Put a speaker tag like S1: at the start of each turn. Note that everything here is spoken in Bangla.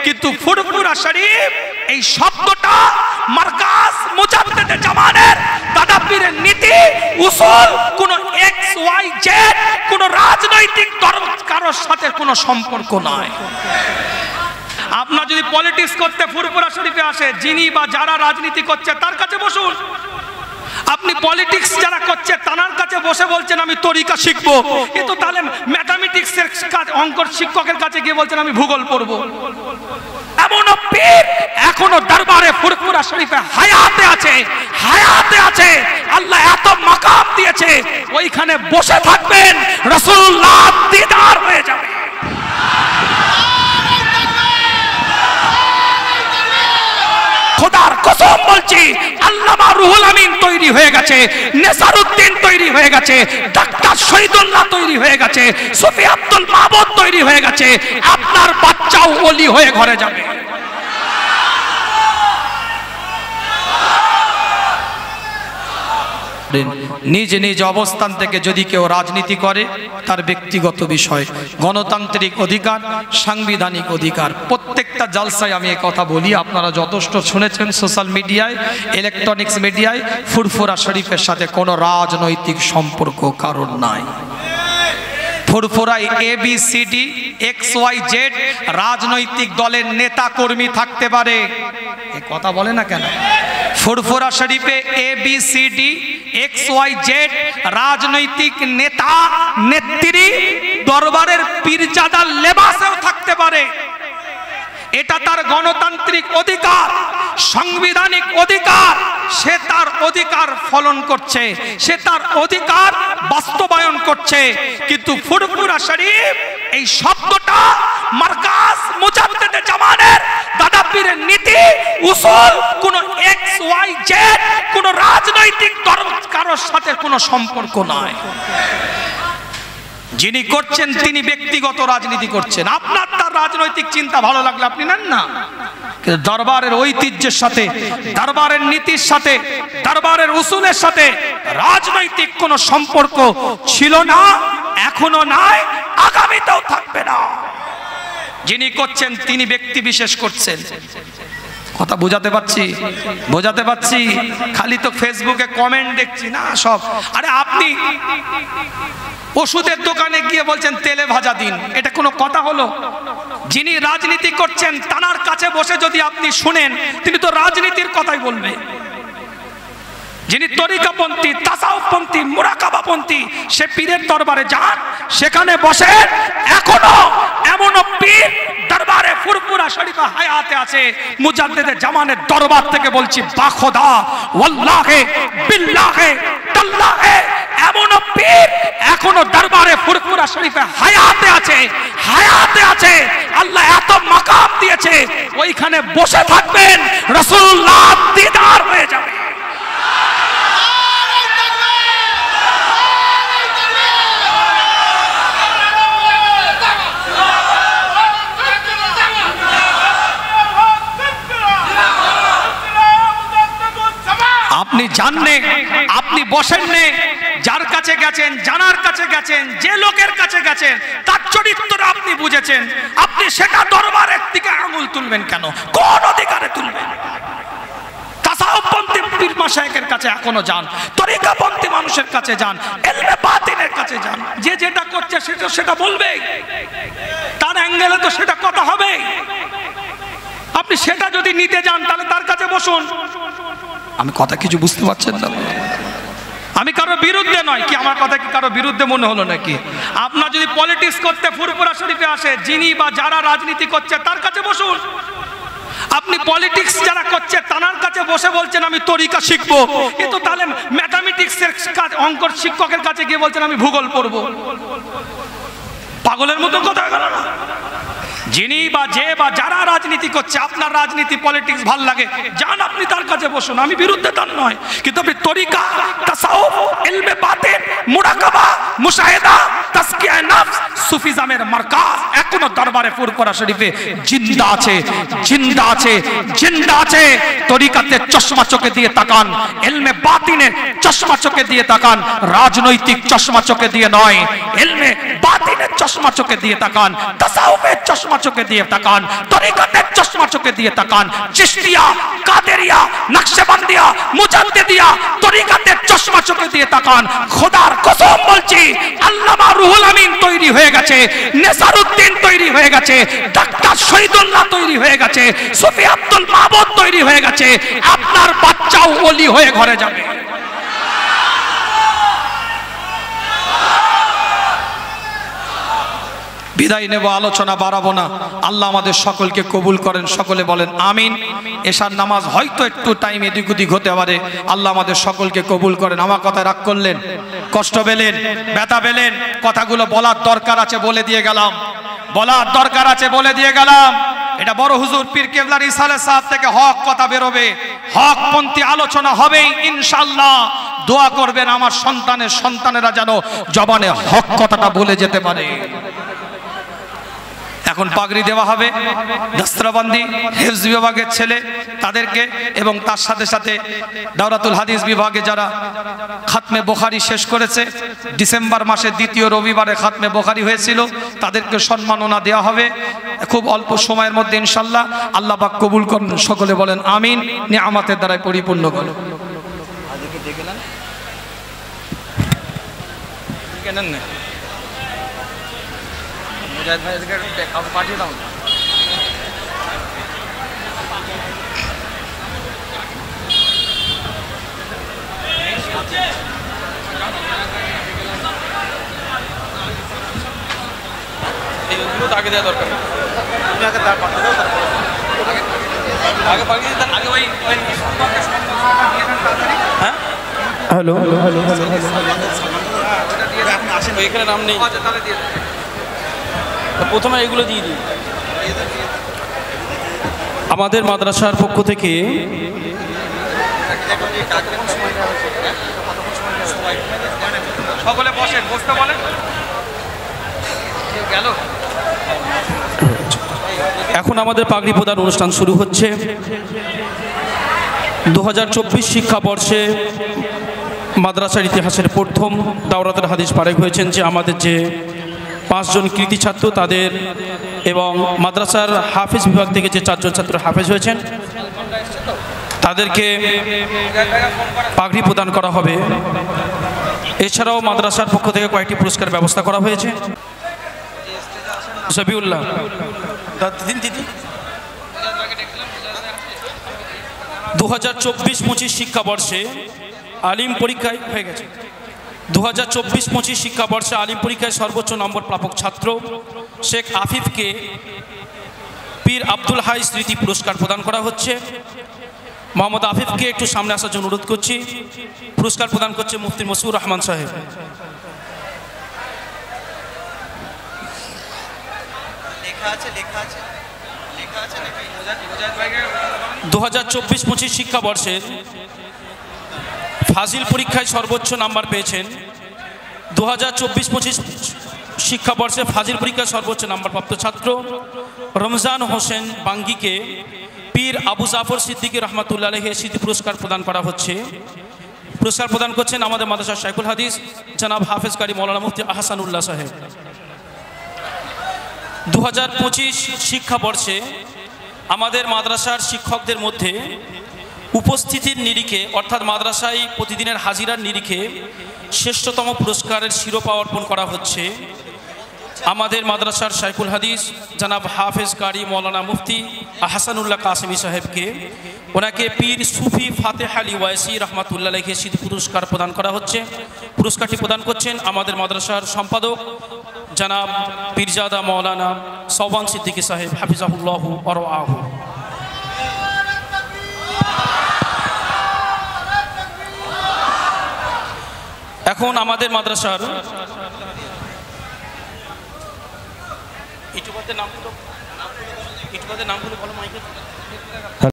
S1: কিন্তু ফুরফুরা শরীফ এই শব্দটা মারকাজ মুজাদ্দিদে জামানের দাদা পীরের নীতি উসুল কোন এক্স ওয়াই জেড কোন রাজনৈতিক দল কারোর সাথে কোনো সম্পর্ক নয়। আপনার যদি পলিটিক্স করতে ফুরফুরা শরীফে আসে, যিনি বা যারা রাজনীতি করছে তার কাছে বসুন। আপনি পলিটিক্স যারা করছে তার কাছে বসে বলছেন আমি তরিকা শিখবো, কিন্তু তাহলে ম্যাথামেটিক্সের অঙ্কর শিক্ষকের কাছে গিয়ে বলছেন আমি ভূগোল পড়বো। এমন পীর এখনো দরবারে ফুরফুরা শরীফে হায়াতে আছে, হায়াতে আছে। আল্লাহ এত মাকাম দিয়েছে, ওইখানে বসে থাকবেন, রাসূলুল্লাহ দিদার হয়ে যাবে। খোদার কসম বলছি, আল্লামা রুহুল আমিন তৈরি হয়ে গেছে, নেসারউদ্দিন তৈরি হয়ে গেছে, ডাক্তার শহীদুল্লাহ তৈরি হয়ে গেছে, সুফি আব্দুল মাহমুদ তৈরি হয়ে গেছে। আপনার বাচ্চাও ওলি হয়ে ঘরে যাবে। নিজ নিজ অবস্থান থেকে যদি কেউ রাজনীতি করে তার ব্যক্তিগত বিষয়, গণতান্ত্রিক অধিকার, সাংবিধানিক অধিকার। প্রত্যেকটা জালসায় আমি এই কথা বলি, আপনারা যথেষ্ট শুনেছেন সোশ্যাল মিডিয়ায়, ইলেকট্রনিক্স মিডিয়ায়। ফুরফুরা শরীফের সাথে কোনো রাজনৈতিক সম্পর্ক কারণ নাই। ফুরফুরায় ABCD XYZ রাজনৈতিক দলের নেতা কর্মী থাকতে পারে, এই কথা বলে না কেন? ফুরফুরা শরীফে ABCD XYZ রাজনৈতিক নেতা নেত্রী দরবারের পীরজাদার লেবাসেও থাকতে পারে। এটা তার গণতান্ত্রিক অধিকার, সাংবিধানিক অধিকার। সে তার অধিকার ফলন করছে, সে তার অধিকার বাস্তবায়ন করছে। কিন্তু ফুরফুরা শরীফ এই শব্দটা মারকাজ মুজাদ্দিদে জামানের দাদা পীরের নীতি উসুল কোন এক্স ওয়াই জেড কোন রাজনৈতিক দল কারোর সাথে কোনো সম্পর্ক নয়। যিনি করছেন তিনি ব্যক্তিগত রাজনীতি করছেন। আপনার তার রাজনৈতিক চিন্তা ভালো লাগলে আপনি নেন না, কিন্তু দরবারের ঐতিহ্যের সাথে, দরবারের নীতির সাথে, দরবারের উসুলের সাথে রাজনৈতিক কোনো সম্পর্ক ছিল না, এখনো নাই, আগামীতেও থাকবে না। যিনি করছেন তিনি ব্যক্তি বিশেষ করছেন। কথা বোঝাতে পারছি? বোঝাতে পারছি? খালি তো ফেসবুকে কমেন্ট দেখছি না সব। আরে আপনি ওষুধের দোকানে গিয়ে বলছেন তেলে ভাজা দিন, এটা কোনো কথা হলো? যিনি রাজনীতি করছেন তার কাছে বসে যদি আপনি শুনেন, তিনি তো রাজনীতির কথাই বলবে। যিনি তরিকাপন্থী, তাসাউফপন্থী, মুরাকাবাপন্থী, সে পীরের দরবারে যান, সেখানে বসে। এখনো এমন পীর দরবারে ফুরফুরা শরীফে হায়াতে আছে। মুজাদ্দিদে জামানের দরবার থেকে বলছি, বাখোদা ওয়াল্লাহে বিল্লাহে তাল্লাহে, এমন পীর এখনো দরবারে ফুরফুরা শরীফে হায়াতে আছে, হায়াতে আছে। আল্লাহ এত মাকাম দিয়েছে, ওইখানে বসে থাকবেন, রাসূলুল্লাহ দিদার হয়ে যাবে। আপনি জাননে, আপনি বসেন নে, যার কাছে গেছেন, জানার কাছে গেছেন, যে লোকের কাছে গেছেন, তার চরিত্র আপনি বুঝেছেন, আপনি সেটা দরবারের দিকে আঙুল তুলবেন কেন? কোন অধিকারে তুলবেন? তাসাউফপন্থী পীর মাশায়েখের কাছে এখনো যান, তরিকাপন্থী মানুষের কাছে যান, ইলমে বাতিনের কাছে যান। যে যেটা করছে সেটা বলবে, তার অ্যাঙ্গেলে তো সেটা কথা হবে। আপনি সেটা যদি নিতে যান তাহলে তার কাছে বসুন। আমি কথা কিছু বুঝতে পারছেন না? আমি কারো বিরুদ্ধে নয়, কি আমার কথা কি কারো বিরুদ্ধে মনে হলো নাকি? আপনার যদি পলিটিক্স করতে ফুরফুরা শরীফে আসে, যিনি বা যারা রাজনীতি করছে তার কাছে বসুন। আপনি পলিটিক্স যারা করছে তার কাছে বসে বলছেন আমি তরিকা শিখবো, কিন্তু তাহলে ম্যাথামেটিক্সের অঙ্কর শিক্ষকের কাছে গিয়ে বলছেন আমি ভূগোল পড়বো। পাগলের মতো কথা গেল না? যিনি বা যে বা যারা রাজনীতি করছে, আপনার রাজনীতি পলিটিক্স ভাল লাগে, যান আপনি তার কাছে বসুন, আমি বিরুদ্ধে তার নয়। কিন্তু আপনি তরিকা, তাসাউফ, ইলমে বাতিন, মুরাকাবা, মুশাহিদা, তাজকিয়া নফস, সুফিজমের মারকাজ এখনো দরবারে ফুরফুরা শরীফে জিন্দা আছে, জিন্দা আছে, জিন্দা আছে। তরিকাতে চশমা চোখে দিয়ে তাকান, ইলমে বাতিনে চশমা চোখে দিয়ে তাকান, রাজনৈতিক চশমা চোখে দিয়ে নয়। ইলমে বাতিন বাতিনের চশমা চোখে দিয়ে তাকান, তাসাউফের চশমা চোখে দিয়ে তাকান, তরিকতের চশমা চোখে দিয়ে তাকান, চিশতিয়া, কাদেরিয়া, নকশবন্দিয়া, মুজাদ্দিদিয়া তরিকতের চশমা চোখে দিয়ে তাকান। খোদার কসম বলছি, আল্লামা রুহুল আমিন তৈরি হয়ে গেছে, নেসারউদ্দিন তৈরি হয়ে গেছে, ডাক্তার শহীদুল্লাহ তৈরি হয়ে গেছে, সুফি আব্দুল মাহমুদ তৈরি হয়ে গেছে। আপনার বাচ্চাও ওলি হয়ে ঘরে যাবে। বিদায় নেব, আলোচনা বাড়াবো না। আল্লাহ আমাদের সকলকে কবুল করেন, সকলে বলেন আমিন। এশার নামাজ হয়তো একটু টাইম এদিক ওদিক হতে পারে, আল্লাহ আমাদের সকলকে কবুল করেন। আমার কথা রাগ করলেন, কষ্ট পেলেন, ব্যথা পেলেন, কথাগুলো বলার দরকার আছে বলে দিয়ে গেলাম, বলার দরকার আছে বলে দিয়ে গেলাম। এটা বড় হুজুর পীর কেবলা রিসালে সাহেব থেকে হক কথা বেরোবে, হকপন্থী আলোচনা হবেই ইনশাআল্লাহ। দোয়া করবেন আমার সন্তানের সন্তানেরা যেন জবানে হক কথাটা বলে যেতে পারে। এখন পাগড়ি দেওয়া হবে, দস্তরাবন্দি হিফজ বিভাগের ছেলে তাদেরকে, এবং তার সাথে সাথে দাওরাতুল হাদিস বিভাগে যারা খাতমে বুখারী শেষ করেছে, ডিসেম্বর মাসের দ্বিতীয় রবিবারে খাতমে বুখারী হয়েছিল, তাদেরকে সম্মাননা দেওয়া হবে খুব অল্প সময়ের মধ্যে ইনশাআল্লাহ। আল্লাহ পাক কবুল করুন, সকলে বলেন আমিন। নিয়ামতের দ্বারাই পরিপূর্ণ করুন। পাঠিয়ে দাও। আগে দেওয়া দরকার, আগে পাঠিয়ে দেন, আগে ওই হ্যাঁ। হ্যালো হ্যালো হ্যালো হ্যালো, এখানে নাম নেই, তাহলে দিয়ে দেন। প্রথমে এগুলো দিয়ে দিই। আমাদের মাদ্রাসার পক্ষ থেকে সকলে বসেন, বসতে বলেন। এখন আমাদের পাগড়ি প্রদান অনুষ্ঠান শুরু হচ্ছে। 2024 শিক্ষাবর্ষে মাদ্রাসার ইতিহাসের প্রথম দাওরাতুল হাদিস ফারেক হয়েছেন যে আমাদের যে 5 জন কৃতি ছাত্র তাদের, এবং মাদ্রাসার হাফেজ বিভাগ থেকে যে 4 জন ছাত্র হাফেজ হয়েছেন তাদেরকে পাগড়ি প্রদান করা হবে। এছাড়াও মাদ্রাসার পক্ষ থেকে কয়েকটি পুরস্কার ব্যবস্থা করা হয়েছে। সবিউল্লাহ দিদি 2024-25 শিক্ষাবর্ষে আলিম পরীক্ষায় হয়ে গেছে। 2024-25 শিক্ষাবর্ষে আলিম পরীক্ষায় সর্বোচ্চ নম্বর প্রাপক ছাত্র শেখ আফিফকে পীর আব্দুল হাই স্মৃতি পুরস্কার প্রদান করা হচ্ছে। মোহাম্মদ আফিফকে একটু সামনে আসার জন্য অনুরোধ করছি। পুরস্কার প্রদান করছে মুফতি মসিউর রহমান সাহেব। 2024-25 শিক্ষাবর্ষের ফাজিল পরীক্ষায় সর্বোচ্চ নাম্বার পেয়েছেন। 2024-25 শিক্ষাবর্ষে ফাজিল পরীক্ষায় সর্বোচ্চ নাম্বারপ্রাপ্ত ছাত্র রমজান হোসেন বাঙ্গিকে পীর আবু জাফর সিদ্দিকী রহমাতুল্লাহ আলাইহি স্মৃতি পুরস্কার প্রদান করা হচ্ছে। পুরস্কার প্রদান করছেন আমাদের মাদ্রাসার শাইখুল হাদিস জনাব হাফেজ কারি মৌলানা মুফতি আহসানুল্লাহ সাহেব। 2025 শিক্ষাবর্ষে আমাদের মাদ্রাসার শিক্ষকদের মধ্যে উপস্থিতির নিরিখে অর্থাৎ মাদ্রাসায় প্রতিদিনের হাজিরার নিরিখে শ্রেষ্ঠতম পুরস্কারের শিরোপা অর্পণ করা হচ্ছে আমাদের মাদ্রাসার শাইখুল হাদিস জনাব হাফেজ কারি মৌলানা মুফতি আহসানুল্লাহ কাসেমি সাহেবকে। ওনাকে পীর সুফি ফাতেহ আলী ওয়াইসি রহমাতুল্লাহ আলাইহি স্মৃতি পুরস্কার প্রদান করা হচ্ছে। পুরস্কারটি প্রদান করছেন আমাদের মাদ্রাসার সম্পাদক জনাব পীরজাদা মৌলানা সওবান সিদ্দিকী সাহেব হাফিজাহুল্লাহু ওয়া রাআহু। এখন আমাদের মাদ্রাসার ইটুবাদের নামগুলো বলো মাইকে।